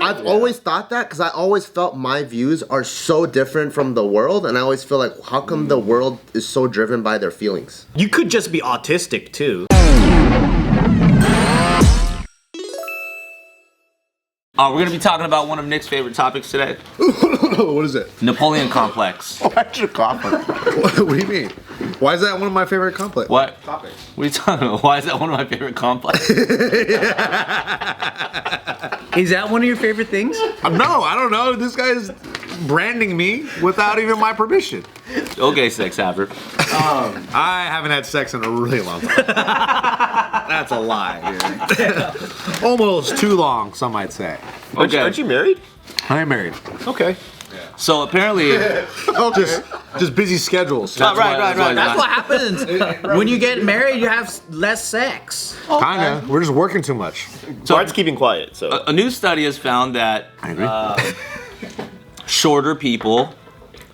I've always thought that because I always felt my views are so different from the world, and I always feel like, how come the world is so driven by their feelings? You could just be autistic too. We're gonna be talking about one of Nick's favorite topics today. What is it? Napoleon complex. Why'd you cough? What do you mean? Why is that one of my favorite complex? What? Topics. What are you talking about? Why is that one of my favorite complexes? Is that one of your favorite things? No, I don't know. This guy's branding me without even my permission. Okay, sex haver. I haven't had sex in a really long time. That's a lie. Dude. Almost too long, some might say. Okay. Aren't you married? I am married. Okay. So apparently, Just busy schedules. right. That's what happens. When you get married, you have less sex. Kinda. We're just working too much. Bart's keeping quiet, so. a new study has found that I agree. shorter people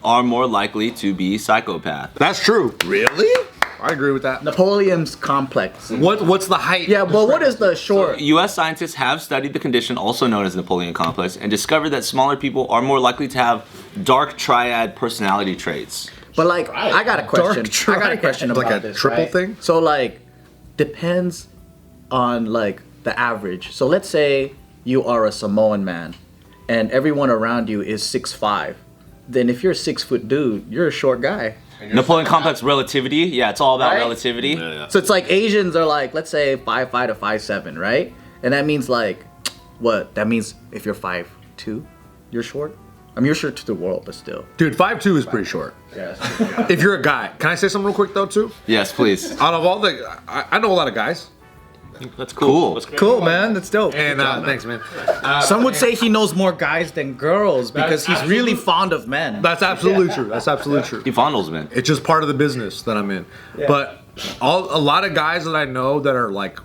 are more likely to be psychopaths. That's true. Really? I agree with that. Napoleon's complex. What's the height? Yeah, but what is the short? U.S. scientists have studied the condition, also known as Napoleon complex, and discovered that smaller people are more likely to have dark triad personality traits. But like, I got a question. I got a question about Like a this. triple right? thing? So like, depends on like the average. So let's say you are a Samoan man, and everyone around you is 6'5". Then if you're a 6 foot dude, you're a short guy. Napoleon complex relativity, yeah, it's all about Right? relativity. Yeah. So it's like Asians are like, let's say 5'5" to 5'7", right? And that means like, what? That means if you're 5'2", you're short. I mean, you're short to the world, but still. Dude, 5'2" is pretty short. If you're a guy. Can I say something real quick though too? Yes, please. Out of all the, I know a lot of guys. That's Cool. That's great. Cool, man. That's dope. And thanks, man. Some would say he knows more guys than girls because he's really fond of men. That's absolutely true. That's absolutely true. He fondles men. It's just part of the business that I'm in. But a lot of guys that I know that are like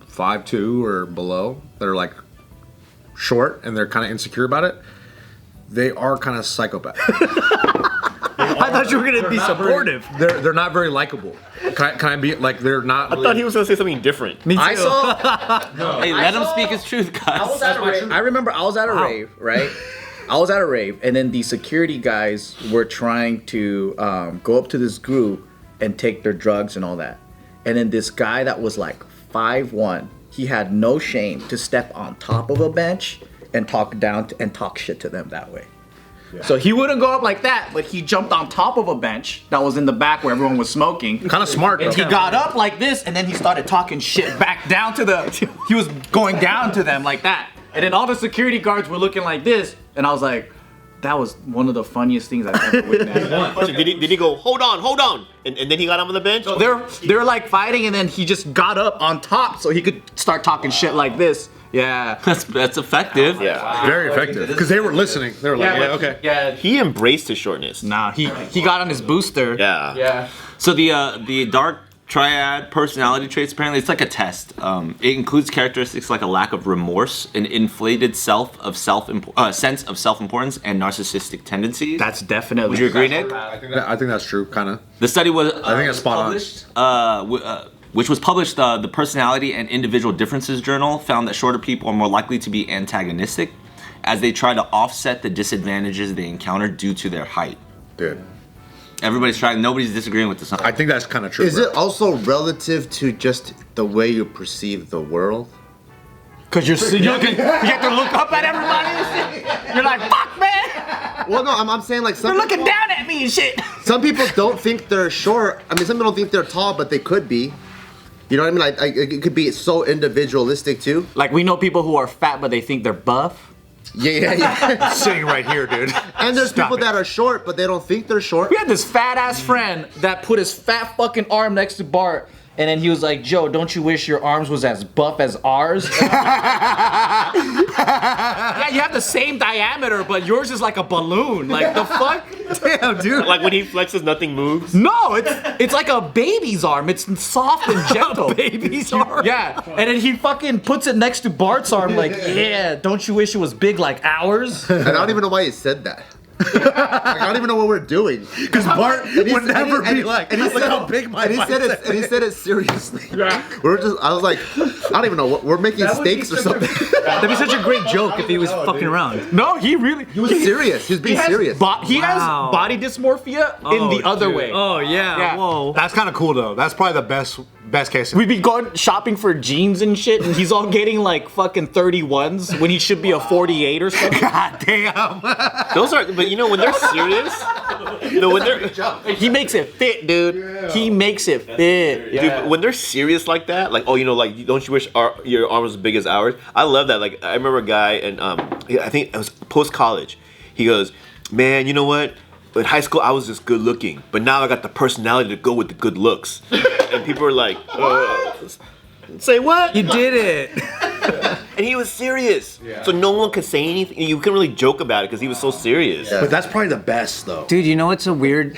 5'2" or below, that are like short and they're kind of insecure about it, they are kind of psychopaths. I thought you were gonna be supportive. They're not very likable. Can I be like they're not? I thought he was gonna say something different. I saw. Hey, let him speak his truth, guys. I remember I was at a rave, right? I was at a rave, and then the security guys were trying to go up to this group and take their drugs and all that. And then this guy that was like 5'1", he had no shame to step on top of a bench and talk down and talk shit to them that way. So he wouldn't go up like that, but he jumped on top of a bench that was in the back where everyone was smoking. Kind of smart though. And he got up like this, and then he started talking shit back down to the. He was going down to them like that, and then all the security guards were looking like this, and I was like, that was one of the funniest things I've ever witnessed. So did he go, hold on, and then he got on the bench? So they're like fighting, and then he just got up on top so he could start talking shit like this. Yeah. That's effective. Yeah. Very effective because they were listening. They were like, yeah, okay. Yeah. He embraced his shortness. Nah, he got on his booster. Yeah. Yeah. So the dark triad personality traits, apparently it's like a test. It includes characteristics like a lack of remorse, an inflated sense of self-importance, and narcissistic tendencies. That's definitely. Would you agree, Nick? I think that's true, kind of. The study was I think that's spot on. published, which was published, the Personality and Individual Differences Journal found that shorter people are more likely to be antagonistic as they try to offset the disadvantages they encounter due to their height. Dude, Everybody's trying, nobody's disagreeing with this. I think that's kind of true. Is bro. it also relative to just the way you perceive the world? Because you have to look up at everybody and shit. You're like, fuck, man. Well, no, I'm saying like They're looking down at me and shit. some people don't think they're short. I mean, some people don't think they're tall, but they could be. You know what I mean? It could be so individualistic too. Like, we know people who are fat, but they think they're buff. Yeah. sitting right here, dude? And there's Stop people it. that are short, but they don't think they're short. We had this fat ass friend that put his fat fucking arm next to Bart, and then he was like, Joe, don't you wish your arms was as buff as ours? Yeah, you have the same diameter, but yours is like a balloon. Like, the fuck? Damn, dude. Like when he flexes, nothing moves. No, it's like a baby's arm. It's soft and gentle. Baby's arm. Yeah, and then he fucking puts it next to Bart's arm like, yeah, don't you wish it was big like ours? And I don't even know why he said that. I don't even know what we're doing. Because Bart would never be like, and he look said, how big my and he said bicep it, and he said it seriously. Yeah. I was like, I don't even know what we're making steaks or something. That'd be such a great joke if he was fucking around. No, he really. He was serious. He was being serious. He has Wow. body dysmorphia in the other way. Oh yeah. Yeah. Whoa. That's kind of cool though. That's probably the best case. We'd be going shopping for jeans and shit, and he's all getting like fucking 31s when he should be a 48 or something. God damn. Those are, but you know when they're serious, no, when they're He makes it fit, dude. He makes it fit. dude, when they're serious like that, like, oh, you know, like, don't you wish your arm was as big as ours? I love that. Like, I remember a guy, and I think it was post college. He goes, man, you know what? In high school, I was just good looking, but now I got the personality to go with the good looks. And people were like, say what? You did it. And he was serious. So no one could say anything. You couldn't really joke about it because he was so serious. Yeah. But that's probably the best though. Dude, you know what's a weird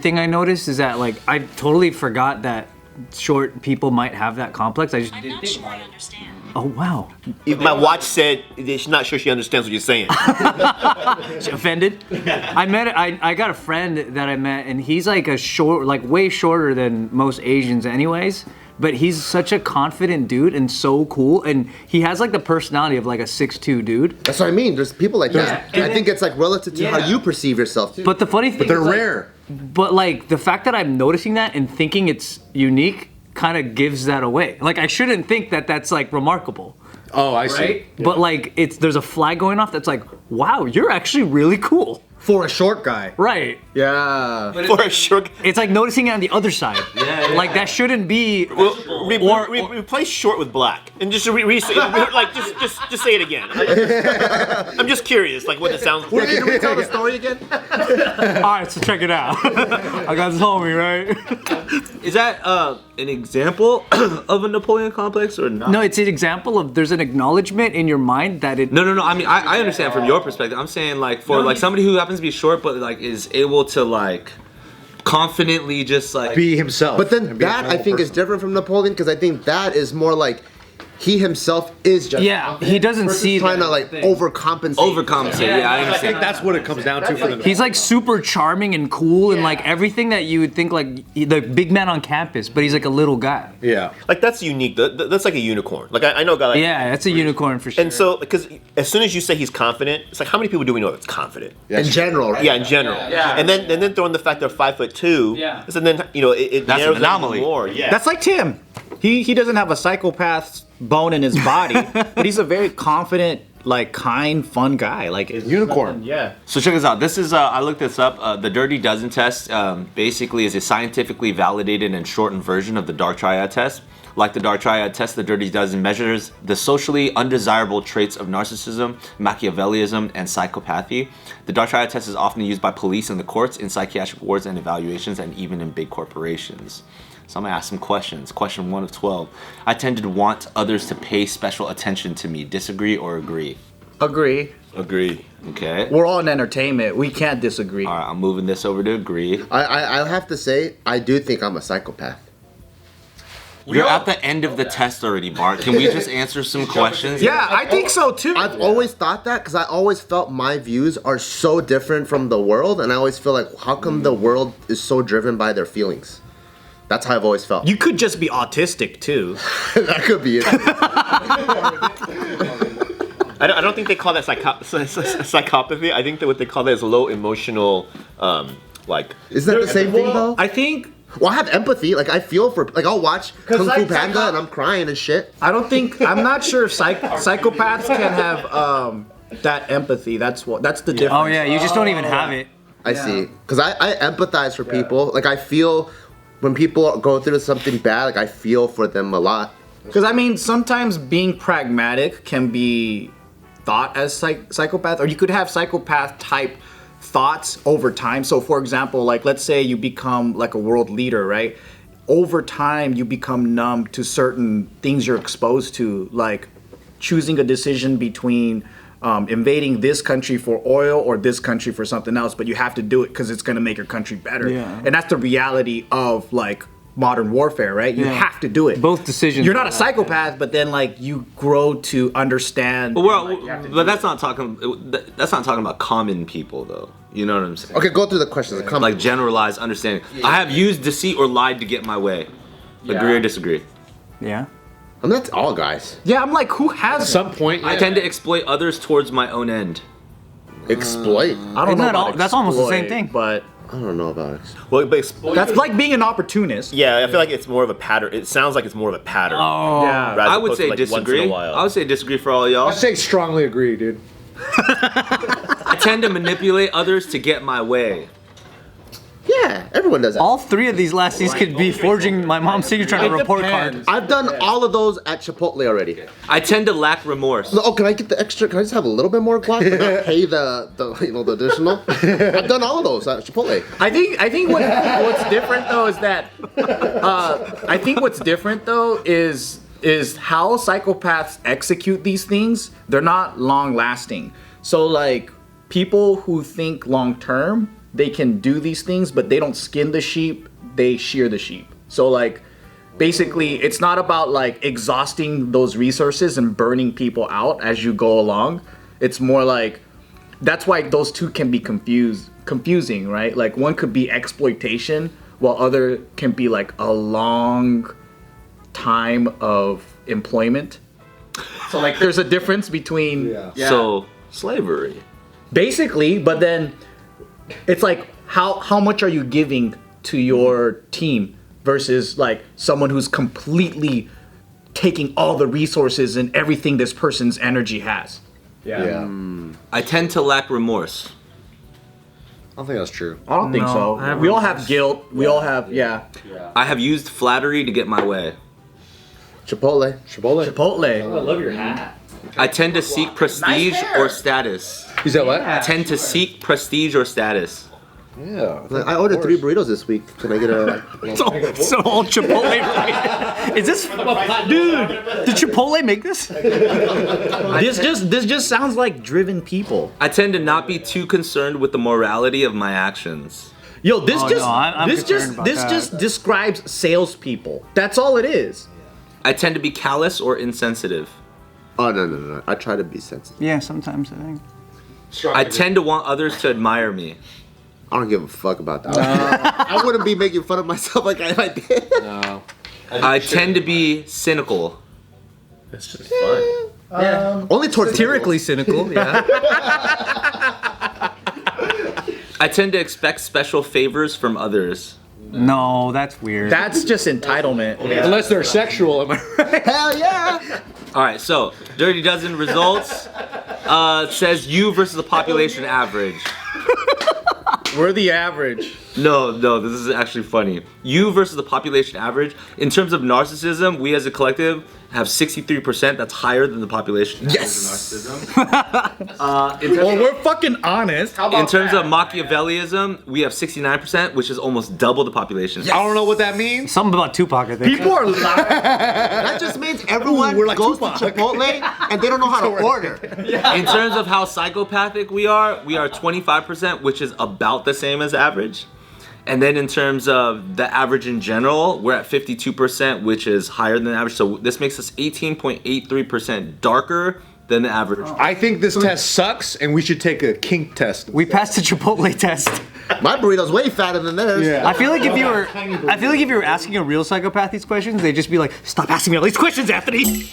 thing I noticed is that like I totally forgot that short people might have that complex. I just I'm didn't not think sure about I it. understand. Oh wow. If my watch said she's not sure she understands what you're saying. Offended? I got a friend that I met and he's like way shorter than most Asians anyways. But he's such a confident dude and so cool, and he has like the personality of like a 6'2" dude. That's what I mean. There's people like that. I think it's like relative to how you perceive yourself too. But the funny thing, They're is, like, rare. But like the fact that I'm noticing that and thinking it's unique kind of gives that away. Like I shouldn't think that that's like remarkable, Oh, I see. right? But like there's a flag going off that's like, wow, you're actually really cool, For a short guy. right? Yeah. For a short. It's like noticing it on the other side. Like that shouldn't be. Replace short with black and just like just say it again. I'm just curious, like what it sounds like. Can we tell the story again? All right, so check it out. I got this homie, right? Is that an example of a Napoleon complex or not? No, it's an example of there's an acknowledgement in your mind that it. No. I mean, I understand from your perspective. I'm saying like for like somebody who happens to be short, but like is able to like confidently just like Be himself. But then and be a that I normal think is person. different from Napoleon because I think that is more like he himself is just Yeah, he doesn't versus see trying that to like thing. overcompensate. overcompensate. Yeah, I I think understand. that's what it comes down to for the He's like super charming and cool and like everything that you would think like the big man on campus, but he's like a little guy. Yeah. Like that's unique. That's like a unicorn. Like I know a guy like. Yeah, that's a unicorn for sure. And so, because as soon as you say he's confident, it's like how many people do we know that's confident? in general, right? Yeah, in general. Yeah. And then throwing the fact they're 5'2". Yeah. So then it That's narrows an it down anomaly. more. Yeah. That's like Tim. He doesn't have a psychopath's bone in his body, but he's a very confident, like kind, fun guy. Like Unicorn. Yeah. So check this out. This is I looked this up. The Dirty Dozen test basically is a scientifically validated and shortened version of the Dark Triad test. Like the Dark Triad test, the Dirty Dozen measures the socially undesirable traits of narcissism, Machiavellism, and psychopathy. The Dark Triad test is often used by police and the courts in psychiatric wards and evaluations, and even in big corporations. So I'm gonna ask some questions. Question 1 of 12. I tend to want others to pay special attention to me. Disagree or agree? Agree. Agree. Okay. We're all in entertainment. We can't disagree. All right, I'm moving this over to agree. I have to say I do think I'm a psychopath. You're at the end of the test already, Bart. Can we just answer some questions? Yeah, I think so too. I've always thought that because I always felt my views are so different from the world, and I always feel like how come the world is so driven by their feelings? That's how I've always felt. You could just be autistic too. That could be it. I don't think they call that psychopathy. I think that what they call that is low emotional, like. Isn't that the same thing though? I think. Well, I have empathy. Like I feel for. Like I'll watch Kung Fu Panda and I'm crying and shit. I don't think. I'm not sure if psychopaths can have that empathy. That's the difference. oh yeah, you just don't even have it. I see. Because I empathize for people. Like I feel when people go through something bad. Like I feel for them a lot. Because I mean, sometimes being pragmatic can be thought as psychopath, or you could have psychopath type thoughts over time. So for example, like let's say you become like a world leader, right? Over time you become numb to certain things you're exposed to, like choosing a decision between invading this country for oil or this country for something else, but you have to do it because it's going to make your country better. Yeah. And that's the reality of like modern warfare, right? You Yeah. have to do it. Both decisions. You're not a psychopath, but then like you grow to understand. But that's not talking. That's not talking about common people though. You know what I'm saying? Okay, go through the questions. Come. Like generalized understanding. I have used deceit or lied to get my way. Agree or disagree? Yeah. I mean, that's all guys. Yeah, I'm like, who has At some point, I tend to exploit others towards my own end. Exploit. I don't Isn't know that about all- that's almost the same exploit, thing. But I don't know about it. Well, but that's like being an opportunist. yeah, I feel like it's more of a pattern. It sounds like it's more of a pattern. Oh. Yeah. rather I opposed would to, say like, once in a disagree. while. I would say disagree for all y'all. I say strongly agree, dude. I tend to manipulate others to get my way. Yeah, everyone does that. All three of these last C's could be forging my mom's signature on a report card. I've done all of those at Chipotle already. I tend to lack remorse. Oh, can I get the extra? Can I just have a little bit more guac, but not pay the the additional? I've done all of those at Chipotle. I think what's different though is that I think what's different though is how psychopaths execute these things. They're not long lasting. So like people who think long term, they can do these things, but they don't skin the sheep, they shear the sheep. So like basically it's not about like exhausting those resources and burning people out as you go along. It's more like that's why those two can be confusing, right? Like one could be exploitation while other can be like a long time of employment. So like there's a difference between So, slavery. basically, but then it's like how much are you giving to your team versus like someone who's completely taking all the resources and everything this person's energy has. I tend to lack remorse. I don't think that's true. I don't think No, so. I have We all have guilt. We all have I have used flattery to get my way. Chipotle. Chipotle. love your hat. I tend to seek prestige or status. Is that what? I tend to seek prestige or status. Yeah. I ordered 3 burritos this week. Can I get a? So all Chipotle related. Is this, dude? Did Chipotle make this? This just sounds like driven people. I tend to not be too concerned with the morality of my actions. Yo, this Oh, no, I'm concerned about that. just describes salespeople. That's all it is. I tend to be callous or insensitive. Oh no! I try to be sensitive. Yeah, sometimes I think. I tend to want others to admire me. I don't give a fuck about that. I wouldn't be making fun of myself like if I did. No. I tend to be cynical. It's just fun. Only towards Satirically cynical, yeah. I tend to expect special favors from others. No, that's weird. That's just entitlement. Unless they're sexual, am I right? Hell yeah! All right, so Dirty Dozen results says you versus the population average. We're the average. No, this is actually funny. You versus the population average. In terms of narcissism, we as a collective have 63%. That's higher than the population average of narcissism. Well, we're fucking honest. How In terms of Machiavellism, we have 69%, which is almost double the population. I don't know what that means. Something about Tupac, I think. people are lying. That just means everyone we're like goes Tupac. to Chipotle and they don't know how to order. In terms of how psychopathic we are 25%, which is about the same as average. And then in terms of the average in general, we're at 52%, which is higher than the average. So this makes us 18.83% darker than the average. I think this test sucks, and we should take a kink test. We passed the Chipotle test. My burrito's way fatter than theirs. I feel like if you were asking a real psychopath these questions, they'd just be like, "Stop asking me all these questions, Anthony."